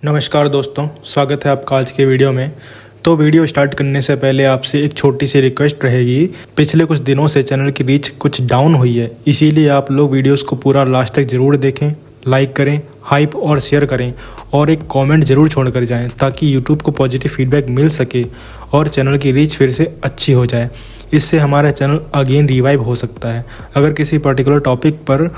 नमस्कार दोस्तों, स्वागत है आपका आज के वीडियो में। तो वीडियो स्टार्ट करने से पहले आपसे एक छोटी सी रिक्वेस्ट रहेगी। पिछले कुछ दिनों से चैनल की रीच कुछ डाउन हुई है, इसीलिए आप लोग वीडियोस को पूरा लास्ट तक ज़रूर देखें, लाइक करें, हाइप और शेयर करें और एक कमेंट ज़रूर छोड़ कर जाएं ताकि यूट्यूब को पॉजिटिव फीडबैक मिल सके और चैनल की रीच फिर से अच्छी हो जाए। इससे हमारा चैनल अगेन रिवाइव हो सकता है। अगर किसी पर्टिकुलर टॉपिक पर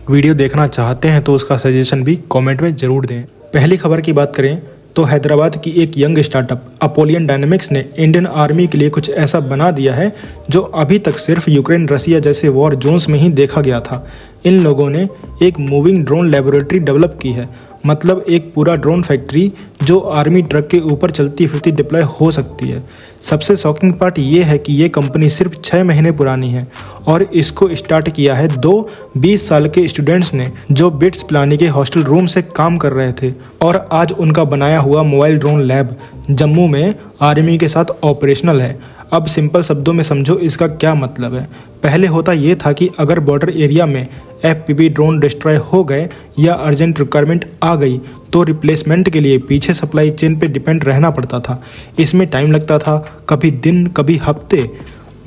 वीडियो देखना चाहते हैं तो उसका सजेशन भी कमेंट में ज़रूर दें। पहली खबर की बात करें तो हैदराबाद की एक यंग स्टार्टअप अपोलियन डायनेमिक्स ने इंडियन आर्मी के लिए कुछ ऐसा बना दिया है जो अभी तक सिर्फ यूक्रेन रसिया जैसे वॉर जोन्स में ही देखा गया था। इन लोगों ने एक मूविंग ड्रोन लेबोरेटरी डेवलप की है, मतलब एक पूरा ड्रोन फैक्ट्री जो आर्मी ट्रक के ऊपर चलती फिरती डिप्लॉय हो सकती है। सबसे शॉकिंग पार्ट ये है कि ये कंपनी सिर्फ 6 महीने पुरानी है और इसको स्टार्ट किया है 20 साल के स्टूडेंट्स ने जो बिट्स पिलानी के हॉस्टल रूम से काम कर रहे थे और आज उनका बनाया हुआ मोबाइल ड्रोन लैब जम्मू में आर्मी के साथ ऑपरेशनल है। अब सिंपल शब्दों में समझो इसका क्या मतलब है। पहले होता ये था कि अगर बॉर्डर एरिया में FPV ड्रोन डिस्ट्रॉय हो गए या अर्जेंट रिक्वायरमेंट आ गई तो रिप्लेसमेंट के लिए पीछे सप्लाई चेन पे डिपेंड रहना पड़ता था। इसमें टाइम लगता था, कभी दिन कभी हफ्ते।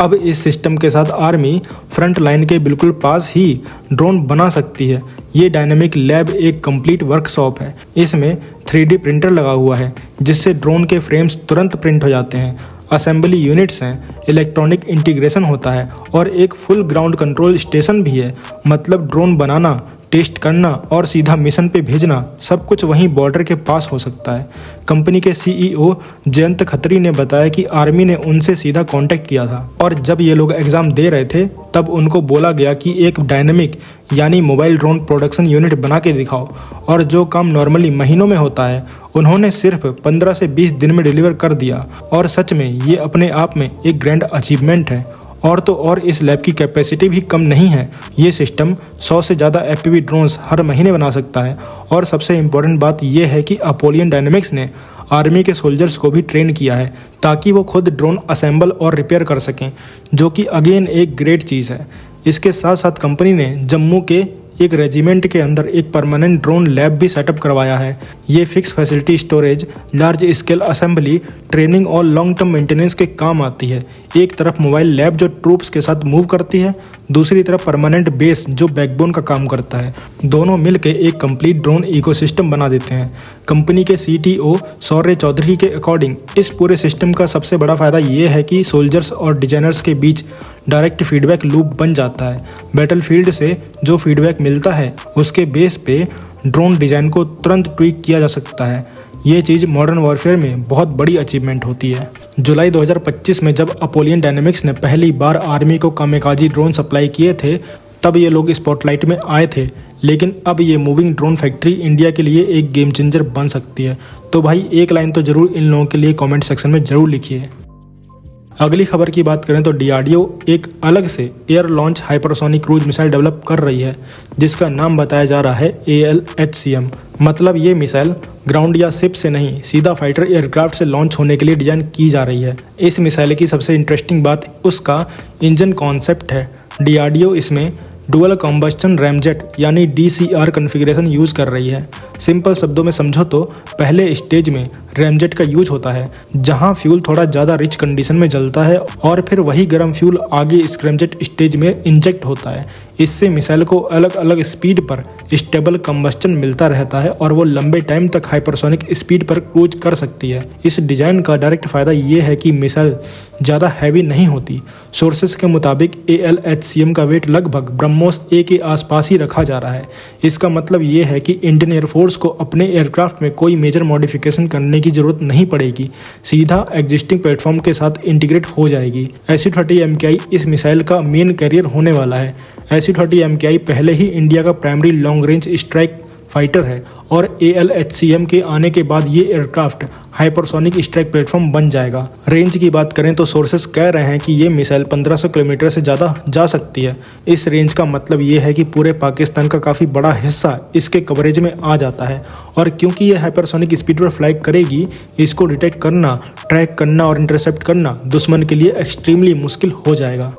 अब इस सिस्टम के साथ आर्मी फ्रंट लाइन के बिल्कुल पास ही ड्रोन बना सकती है। ये डायनेमिक लैब एक कंप्लीट वर्कशॉप है। इसमें 3D प्रिंटर लगा हुआ है जिससे ड्रोन के फ्रेम्स तुरंत प्रिंट हो जाते हैं, असेंबली यूनिट्स हैं, इलेक्ट्रॉनिक इंटीग्रेशन होता है और एक फुल ग्राउंड कंट्रोल स्टेशन भी है। मतलब ड्रोन बनाना, टेस्ट करना और सीधा मिशन पे भेजना सब कुछ वहीं बॉर्डर के पास हो सकता है। कंपनी के CEO जयंत खत्री ने बताया कि आर्मी ने उनसे सीधा कांटेक्ट किया था और जब ये लोग एग्ज़ाम दे रहे थे तब उनको बोला गया कि एक डायनेमिक यानी मोबाइल ड्रोन प्रोडक्शन यूनिट बना के दिखाओ, और जो काम नॉर्मली महीनों में होता है उन्होंने सिर्फ 15 से 20 दिन में डिलीवर कर दिया। और सच में ये अपने आप में एक ग्रैंड अचीवमेंट है। और तो और इस लैब की कैपेसिटी भी कम नहीं है। ये सिस्टम 100 से ज़्यादा FPV ड्रोन्स हर महीने बना सकता है। और सबसे इम्पोर्टेंट बात यह है कि अपोलियन डायनेमिक्स ने आर्मी के सोल्जर्स को भी ट्रेन किया है ताकि वो खुद ड्रोन असेंबल और रिपेयर कर सकें, जो कि अगेन एक ग्रेट चीज़ है। इसके साथ साथ कंपनी ने जम्मू के एक रेजिमेंट के अंदर एक परमानेंट ड्रोन लैब भी सेटअप करवाया है। ये fix facility storage, large scale assembly, training और लॉन्ग टर्म मेंटेनेंस के काम आती है। एक तरफ मोबाइल लैब जो ट्रूप्स के साथ मूव करती है, दूसरी तरफ परमानेंट बेस जो बैकबोन का काम करता है। दोनों मिलकर एक कंप्लीट ड्रोन इकोसिस्टम बना देते हैं। कंपनी के CTO शौर्य चौधरी के अकॉर्डिंग इस पूरे सिस्टम का सबसे बड़ा फायदा ये है कि सोल्जर्स और डिजाइनर्स के बीच डायरेक्ट फीडबैक लूप बन जाता है। बैटलफील्ड से जो फीडबैक मिलता है उसके बेस पे ड्रोन डिज़ाइन को तुरंत ट्वीक किया जा सकता है। ये चीज़ मॉडर्न वॉरफेयर में बहुत बड़ी अचीवमेंट होती है। जुलाई 2025 में जब अपोलियन डायनेमिक्स ने पहली बार आर्मी को कामेकाजी ड्रोन सप्लाई किए थे तब ये लोग स्पॉटलाइट में आए थे, लेकिन अब ये मूविंग ड्रोन फैक्ट्री इंडिया के लिए एक गेम चेंजर बन सकती है। तो भाई एक लाइन तो ज़रूर इन लोगों के लिए कमेंट सेक्शन में ज़रूर लिखिए। अगली खबर की बात करें तो DRDO एक अलग से air launch hypersonic cruise missile develop कर रही है जिसका नाम बताया जा रहा है ALHCM। मतलब ये मिसाइल ग्राउंड या शिप से नहीं, सीधा फाइटर एयरक्राफ्ट से लॉन्च होने के लिए डिज़ाइन की जा रही है। इस मिसाइल की सबसे इंटरेस्टिंग बात उसका इंजन कॉन्सेप्ट है। DRDO इसमें डुअल कॉम्बस्टन रैमजेट यानी DCR कॉन्फ़िगरेशन यूज़ कर रही है। सिंपल शब्दों में समझो तो पहले स्टेज में रैमजेट का यूज होता है जहां फ्यूल थोड़ा ज़्यादा रिच कंडीशन में जलता है और फिर वही गर्म फ्यूल आगे स्क्रैमजेट स्टेज में इंजेक्ट होता है। इससे मिसाइल को अलग अलग स्पीड पर स्टेबल कंबस्टन मिलता रहता है और वो लंबे टाइम तक हाइपरसोनिक स्पीड पर क्रूज कर सकती है। इस डिज़ाइन का डायरेक्ट फ़ायदा ये है कि मिसाइल ज़्यादा हैवी नहीं होती। सोर्सेस के मुताबिक ALHCM का वेट लगभग ब्रह्मोस A के आसपास ही रखा जा रहा है। इसका मतलब ये है कि इंडियन एयरफोर्स को अपने एयरक्राफ्ट में कोई मेजर मॉडिफिकेशन करने की ज़रूरत नहीं पड़ेगी, सीधा एग्जिस्टिंग प्लेटफॉर्म के साथ इंटीग्रेट हो जाएगी। SU-30 MKI इस मिसाइल का मेन कैरियर होने वाला है। SU-30 MKI पहले ही इंडिया का primary long range strike fighter है और ALHCM के आने के बाद ये एयरक्राफ्ट हाइपरसोनिक स्ट्राइक प्लेटफॉर्म बन जाएगा। रेंज की बात करें तो सोर्सेस कह रहे हैं कि ये मिसाइल 1500 किलोमीटर से ज़्यादा जा सकती है। इस रेंज का मतलब ये है कि पूरे पाकिस्तान का काफ़ी बड़ा हिस्सा इसके कवरेज में आ जाता है और क्योंकि ये हाइपरसोनिक स्पीड पर फ्लाई करेगी, इसको डिटेक्ट करना, ट्रैक करना और इंटरसेप्ट करना दुश्मन के लिए एक्सट्रीमली मुश्किल हो जाएगा।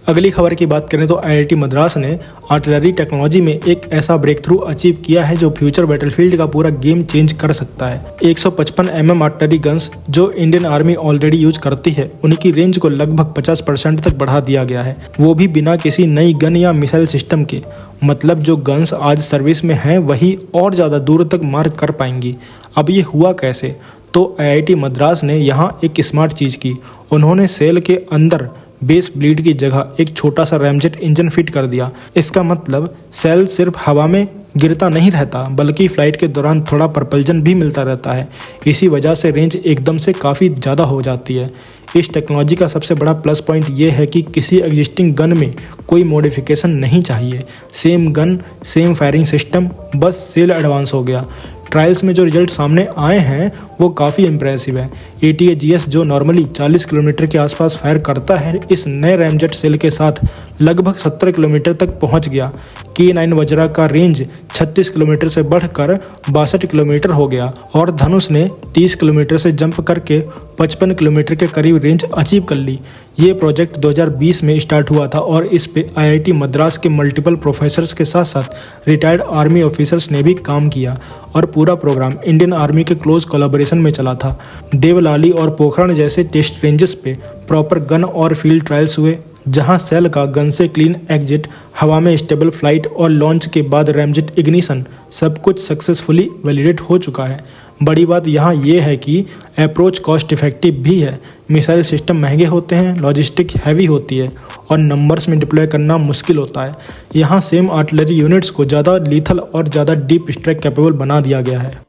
अगली खबर की बात करें तो आईआईटी मद्रास ने आर्टिलरी टेक्नोलॉजी में एक ऐसा ब्रेक थ्रू अचीव किया है जो फ्यूचर बैटलफील्ड का पूरा गेम चेंज कर सकता है। 155 mm आर्टिलरी गन्स जो इंडियन आर्मी ऑलरेडी यूज करती है, उनकी रेंज को लगभग 50% तक बढ़ा दिया गया है, वो भी बिना किसी नई गन या मिसाइल सिस्टम के। मतलब जो गन्स आज सर्विस में हैं वही और ज़्यादा दूर तक मार कर पाएंगी। अब ये हुआ कैसे? तो आईआईटी मद्रास ने यहाँ एक स्मार्ट चीज़ की। उन्होंने सेल के अंदर बेस ब्लीड की जगह एक छोटा सा रैमजेट इंजन फिट कर दिया। इसका मतलब सेल सिर्फ हवा में गिरता नहीं रहता, बल्कि फ्लाइट के दौरान थोड़ा प्रपल्जन भी मिलता रहता है। इसी वजह से रेंज एकदम से काफ़ी ज़्यादा हो जाती है। इस टेक्नोलॉजी का सबसे बड़ा प्लस पॉइंट ये है कि किसी एग्जिस्टिंग गन में कोई मॉडिफिकेशन नहीं चाहिए। Same gun, same firing system, बस सेल एडवांस हो गया। ट्रायल्स में जो रिजल्ट सामने आए हैं वो काफ़ी इंप्रेसिव है। ATAGS जो नॉर्मली 40 किलोमीटर के आसपास फायर करता है, इस नए रैमजेट सेल के साथ लगभग 70 किलोमीटर तक पहुंच गया। K9 वज्रा का रेंज 36 किलोमीटर से बढ़कर 62 किलोमीटर हो गया और धनुष ने 30 किलोमीटर से जंप करके 55 किलोमीटर के करीब रेंज अचीव कर ली। ये प्रोजेक्ट 2020 में स्टार्ट हुआ था और इस पे आईआईटी मद्रास के मल्टीपल प्रोफेसर्स के साथ साथ रिटायर्ड आर्मी ऑफिसर्स ने भी काम किया और पूरा प्रोग्राम इंडियन आर्मी के क्लोज कोलैबोरेशन में चला था। देवलाली और पोखरण जैसे टेस्ट रेंजेस पे प्रॉपर गन और फील्ड ट्रायल्स हुए, जहां सेल का गन से क्लीन एग्जिट, हवा में स्टेबल फ्लाइट और लॉन्च के बाद रैमजेट इग्निशन सब कुछ सक्सेसफुली वैलिडेट हो चुका है। बड़ी बात यहाँ ये है कि अप्रोच कॉस्ट इफेक्टिव भी है। मिसाइल सिस्टम महंगे होते हैं, लॉजिस्टिक हैवी होती है और नंबर्स में डिप्लॉय करना मुश्किल होता है। यहाँ सेम आर्टिलरी यूनिट्स को ज़्यादा लीथल और ज़्यादा डीप स्ट्राइक कैपेबल बना दिया गया है।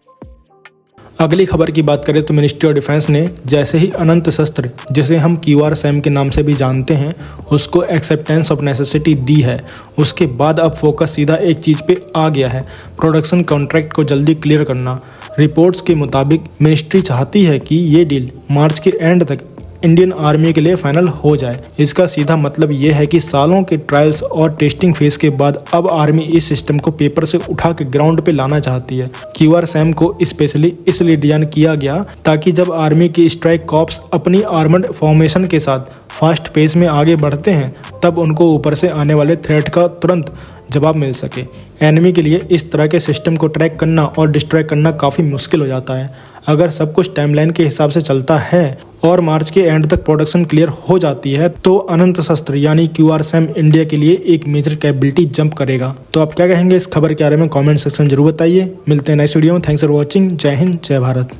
अगली खबर की बात करें तो मिनिस्ट्री ऑफ डिफेंस ने जैसे ही अनंत शस्त्र, जिसे हम QRSAM के नाम से भी जानते हैं, उसको एक्सेप्टेंस ऑफ नेसेसिटी दी है, उसके बाद अब फोकस सीधा एक चीज़ पे आ गया है, प्रोडक्शन कॉन्ट्रैक्ट को जल्दी क्लियर करना। रिपोर्ट्स के मुताबिक मिनिस्ट्री चाहती है कि ये डील मार्च के एंड तक इंडियन आर्मी के लिए फाइनल हो जाए। इसका सीधा मतलब ये है कि सालों के ट्रायल्स और टेस्टिंग फेज के बाद अब आर्मी इस सिस्टम को पेपर से उठा के ग्राउंड पे लाना चाहती है। QRSAM को स्पेशली इसलिए डिजाइन किया गया ताकि जब आर्मी की स्ट्राइक कॉर्प्स अपनी आर्मर्ड फॉर्मेशन के साथ फास्ट पेस में आगे बढ़ते हैं, तब उनको ऊपर से आने वाले थ्रेट का तुरंत जवाब मिल सके। एनिमी के लिए इस तरह के सिस्टम को ट्रैक करना और डिस्ट्रॉय करना काफ़ी मुश्किल हो जाता है। अगर सब कुछ टाइमलाइन के हिसाब से चलता है और मार्च के एंड तक प्रोडक्शन क्लियर हो जाती है, तो अनंत शस्त्र यानी QRSAM इंडिया के लिए एक मेजर कैपेबिलिटी जंप करेगा। तो आप क्या कहेंगे इस खबर के बारे में कमेंट सेक्शन जरूर बताइए। मिलते हैं नेक्स्ट वीडियो में। Thanks for watching. जय हिंद, जय भारत।